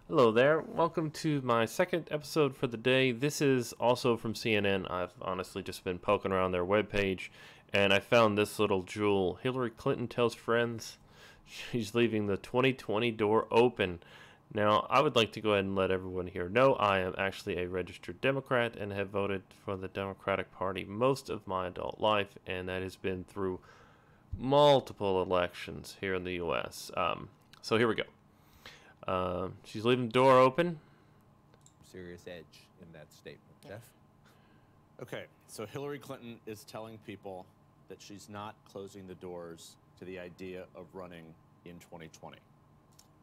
Hello there. Welcome to my second episode for the day. This is also from CNN. I've honestly just been poking around their webpage and I found this little jewel. Hillary Clinton tells friends she's leaving the 2020 door open. Now, I would like to go ahead and let everyone here know I am actually a registered Democrat and have voted for the Democratic Party most of my adult life, and that has been through multiple elections here in the U.S. So here we go. She's leaving the door open. Serious edge in that statement. Jeff? Okay, so Hillary Clinton is telling people that she's not closing the doors to the idea of running in 2020.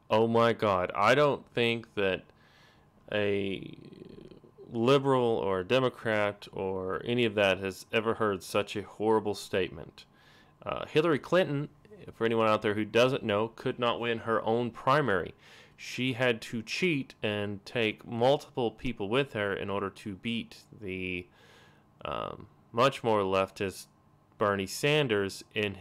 Oh my God. I don't think that a liberal or a Democrat or any of that has ever heard such a horrible statement. Hillary Clinton, for anyone out there who doesn't know, could not win her own primary. She had to cheat and take multiple people with her in order to beat the much more leftist Bernie Sanders in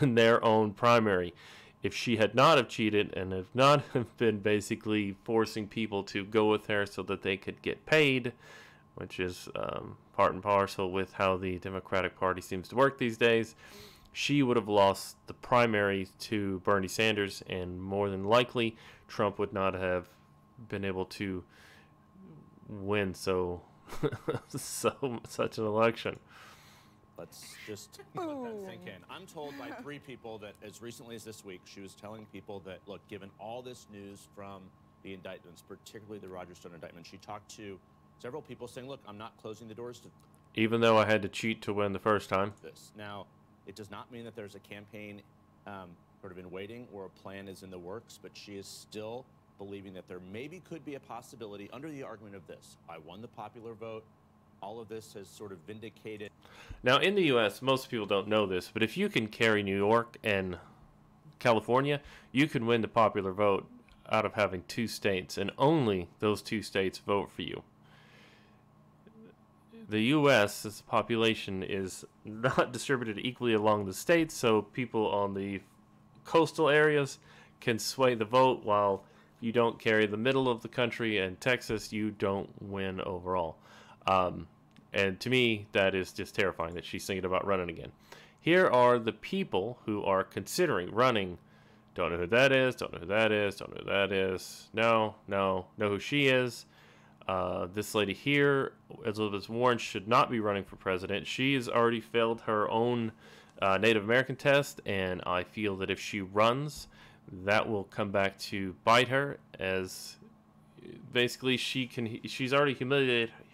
their own primary. If she had not have cheated and have not have been basically forcing people to go with her so that they could get paid, which is part and parcel with how the Democratic Party seems to work these days, she would have lost the primary to Bernie Sanders, and more than likely, Trump would not have been able to win such an election. Let's just let that sink in. I'm told by three people that as recently as this week, she was telling people that, look, given all this news from the indictments, particularly the Roger Stone indictment, she talked to several people saying, look, I'm not closing the doors to Even though I had to cheat to win the first time. this. Now, it does not mean that there's a campaign sort of in waiting or a plan is in the works, but she is still believing that there maybe could be a possibility under the argument of this. I won the popular vote. All of this has sort of vindicated. Now, in the U.S., most people don't know this, but if you can carry New York and California, you can win the popular vote out of having two states, and only those two states vote for you. The U.S. as a population is not distributed equally along the states, so people on the coastal areas can sway the vote, while you don't carry the middle of the country, and Texas, you don't win overall. And to me, that is just terrifying that she's thinking about running again. Here are the people who are considering running. Don't know who that is, don't know who that is, don't know who that is. No, know who she is. This lady here, Elizabeth Warren, should not be running for president. She has already failed her own Native American test, and I feel that if she runs, that will come back to bite her, as basically she's already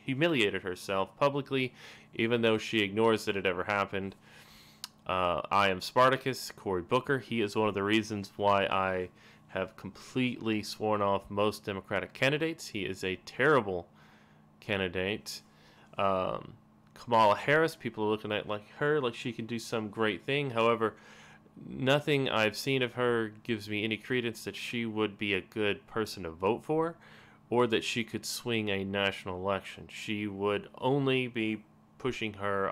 humiliated herself publicly, even though she ignores that it ever happened. I am Spartacus, Cory Booker. He is one of the reasons why I have completely sworn off most Democratic candidates. He is a terrible candidate. Kamala Harris, people are looking at her like she can do some great thing. However, nothing I've seen of her gives me any credence that she would be a good person to vote for, or that she could swing a national election. She would only be pushing her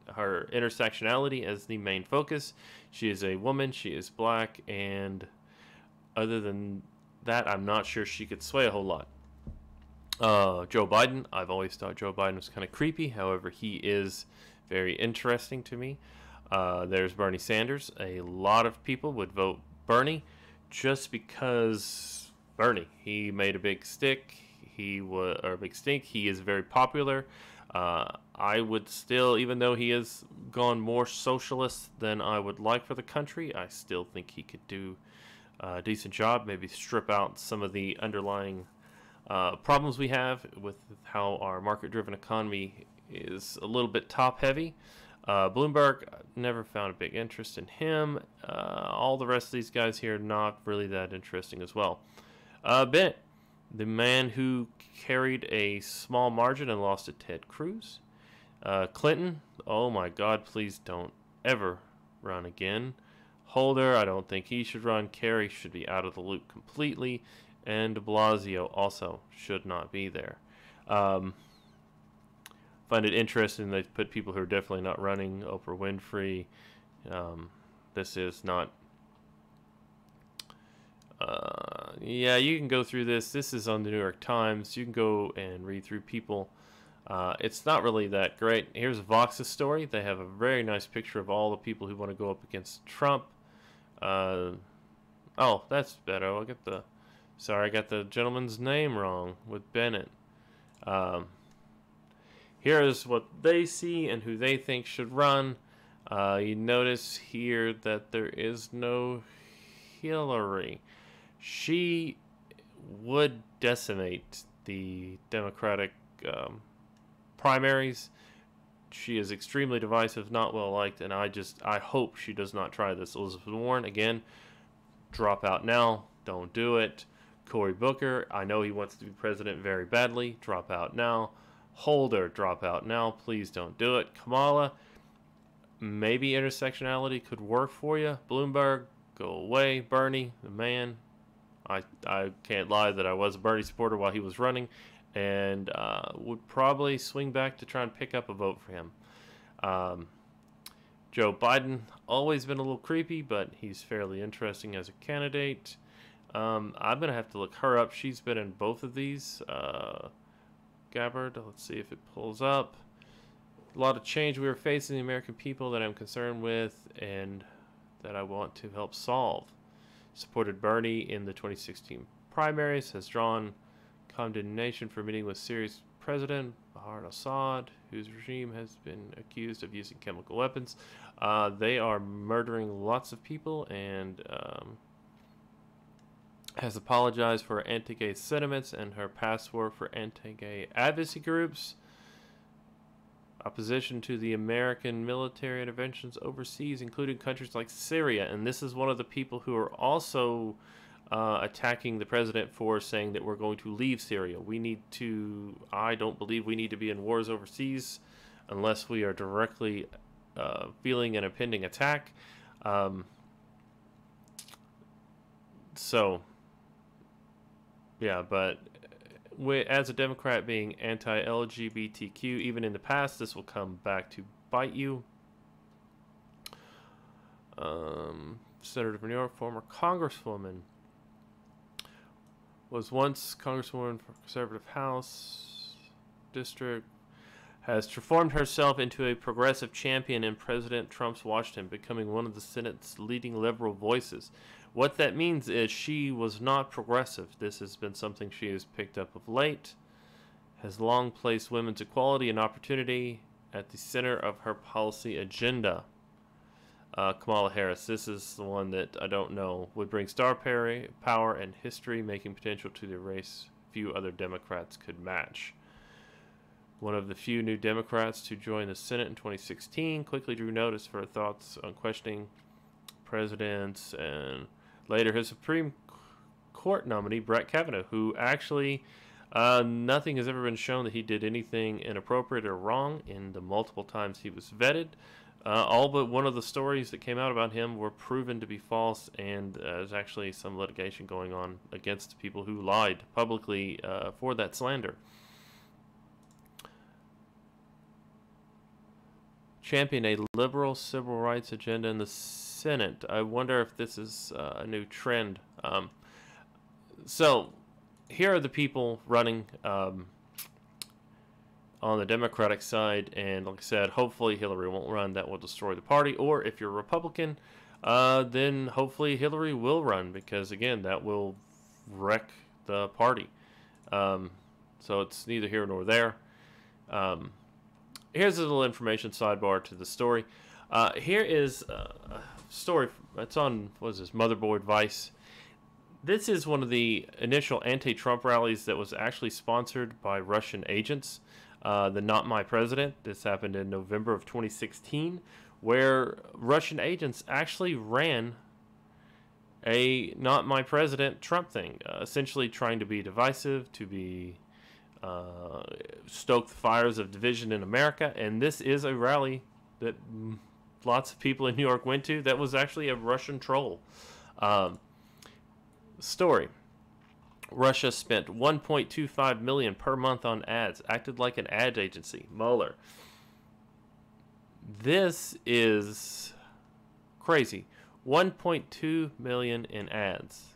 intersectionality as the main focus. She is a woman, she is black, and other than that, I'm not sure she could sway a whole lot. Joe Biden, I've always thought Joe Biden was kind of creepy. However, he is very interesting to me. There's Bernie Sanders. A lot of people would vote Bernie just because Bernie. He made a big stick. He is very popular. I would still, even though he has gone more socialist than I would like for the country, I still think he could do a decent job. Maybe strip out some of the underlying problems we have with how our market-driven economy is a little bit top-heavy. Bloomberg, never found a big interest in him. All the rest of these guys here, not really that interesting as well. Bennett, the man who carried a small margin and lost to Ted Cruz. Clinton, oh my God, please don't ever run again. Holder, I don't think he should run. Kerry should be out of the loop completely. And de Blasio also should not be there. Find it interesting they put people who are definitely not running. Oprah Winfrey. This is not Yeah, you can go through this. This is on the New York Times. You can go and read through people. It's not really that great. Here's Vox's story. They have a very nice picture of all the people who want to go up against Trump. Oh, that's better. Sorry, I got the gentleman's name wrong with Bennett. Here is what they see and who they think should run. You notice here that there is no Hillary. She would decimate the Democratic primaries. She is extremely divisive, not well liked, and I hope she does not try this. Elizabeth Warren, again, drop out now. Don't do it. Cory Booker, I know he wants to be president very badly. Drop out now. Holder, drop out now. Please don't do it. Kamala, maybe intersectionality could work for you. Bloomberg, go away. Bernie, the man. I can't lie that I was a Bernie supporter while he was running, and would probably swing back to try and pick up a vote for him. Joe Biden, always been a little creepy, but he's fairly interesting as a candidate. I'm going to have to look her up. She's been in both of these. Gabbard, let's see if it pulls up. A lot of change we are facing the American people that I'm concerned with and that I want to help solve. Supported Bernie in the 2016 primaries, has drawn condemnation for meeting with Syria's president, Bashar al-Assad, whose regime has been accused of using chemical weapons. They are murdering lots of people and has apologized for her anti-gay sentiments and her past work for anti-gay advocacy groups. Opposition to the American military interventions overseas, including countries like Syria. And this is one of the people who are also attacking the president for saying that we're going to leave Syria. I don't believe we need to be in wars overseas unless we are directly feeling an impending attack. Yeah, but as a Democrat being anti-LGBTQ, even in the past, this will come back to bite you. Senator from New York, former Congresswoman, was once Congresswoman for Conservative House District, has transformed herself into a progressive champion in President Trump's Washington, becoming one of the Senate's leading liberal voices. What that means is she was not progressive. This has been something she has picked up of late. Has long placed women's equality and opportunity at the center of her policy agenda. Kamala Harris, this is the one that I don't know, would bring star power and history, making potential to the race few other Democrats could match. One of the few new Democrats to join the Senate in 2016, quickly drew notice for her thoughts on questioning presidents and later his Supreme Court nominee, Brett Kavanaugh, who actually nothing has ever been shown that he did anything inappropriate or wrong in the multiple times he was vetted. All but one of the stories that came out about him were proven to be false, and there's actually some litigation going on against people who lied publicly for that slander. Champion a liberal civil rights agenda in the Senate. I wonder if this is a new trend. So here are the people running on the Democratic side, and like I said, hopefully Hillary won't run. That will destroy the party. Or if you're a Republican, then hopefully Hillary will run, because again, that will wreck the party. So it's neither here nor there. Here's a little information sidebar to the story. Here is a story that's on, what is this, Motherboard Vice. This is one of the initial anti-Trump rallies that was actually sponsored by Russian agents. The Not My President. This happened in November of 2016, where Russian agents actually ran a Not My President Trump thing, essentially trying to be divisive, to be stoke the fires of division in America. And this is a rally that lots of people in New York went to that was actually a Russian troll. Story. Russia spent $1.25 million per month on ads, acted like an ad agency. Mueller. This is crazy. $1.2 million in ads.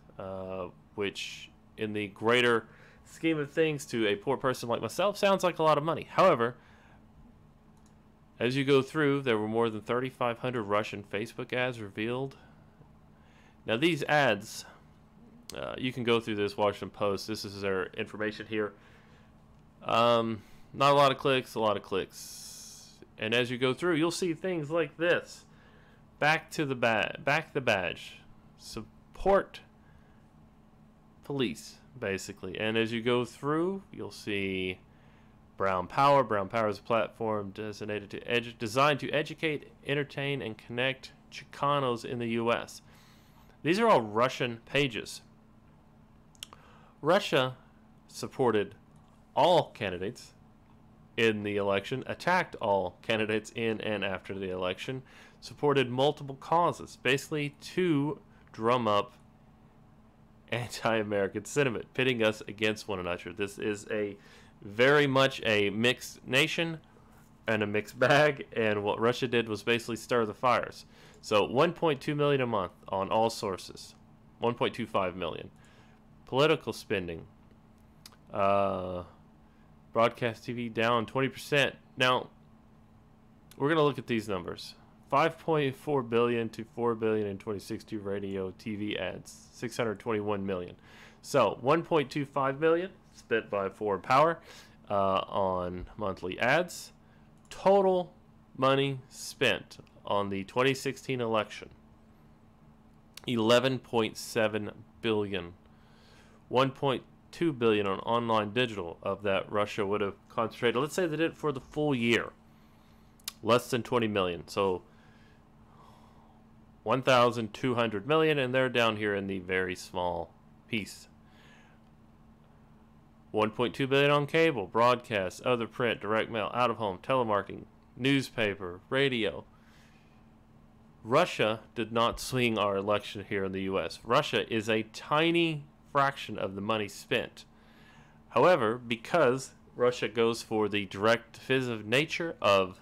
which in the greater scheme of things to a poor person like myself sounds like a lot of money. However, as you go through, there were more than 3,500 Russian Facebook ads revealed. Now these ads, you can go through this Washington Post. This is their information here. Not a lot of clicks, a lot of clicks. And as you go through, you'll see things like this. Back the badge. Support police, basically. And as you go through, you'll see Brown Power. Brown Power is a platform designed to educate, entertain, and connect Chicanos in the U.S. These are all Russian pages. Russia supported all candidates in the election, attacked all candidates in and after the election, supported multiple causes, basically to drum up anti-American sentiment, pitting us against one another. This is a very much a mixed nation and a mixed bag, and what Russia did was basically stir the fires. So 1.2 million a month on all sources, 1.25 million. Political spending, broadcast TV down 20%. Now we're going to look at these numbers. 5.4 billion to 4 billion in 2060 radio TV ads, 621 million. So 1.25 million spent by Foreign Power on monthly ads. Total money spent on the 2016 election, 11.7 billion. 1.2 billion on online digital of that Russia would have concentrated. Let's say they did it for the full year. Less than 20 million. So 1,200 million, and they're down here in the very small piece. 1.2 billion on cable, broadcast, other print, direct mail, out of home, telemarketing, newspaper, radio. Russia did not swing our election here in the U.S. Russia is a tiny fraction of the money spent. However, because Russia goes for the direct physical nature of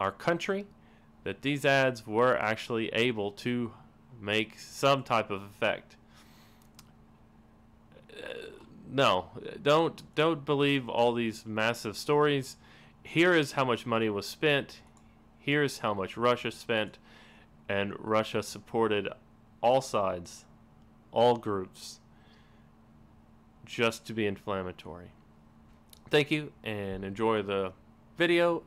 our country, that these ads were actually able to make some type of effect. No, don't believe all these massive stories. Here is how much money was spent. Here's how much Russia spent, and Russia supported all sides, all groups, just to be inflammatory. Thank you, and enjoy the video.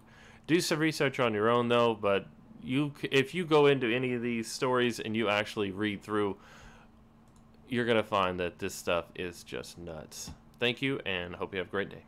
Do some research on your own, though, but if you go into any of these stories and you actually read through, you're going to find that this stuff is just nuts. Thank you, and hope you have a great day.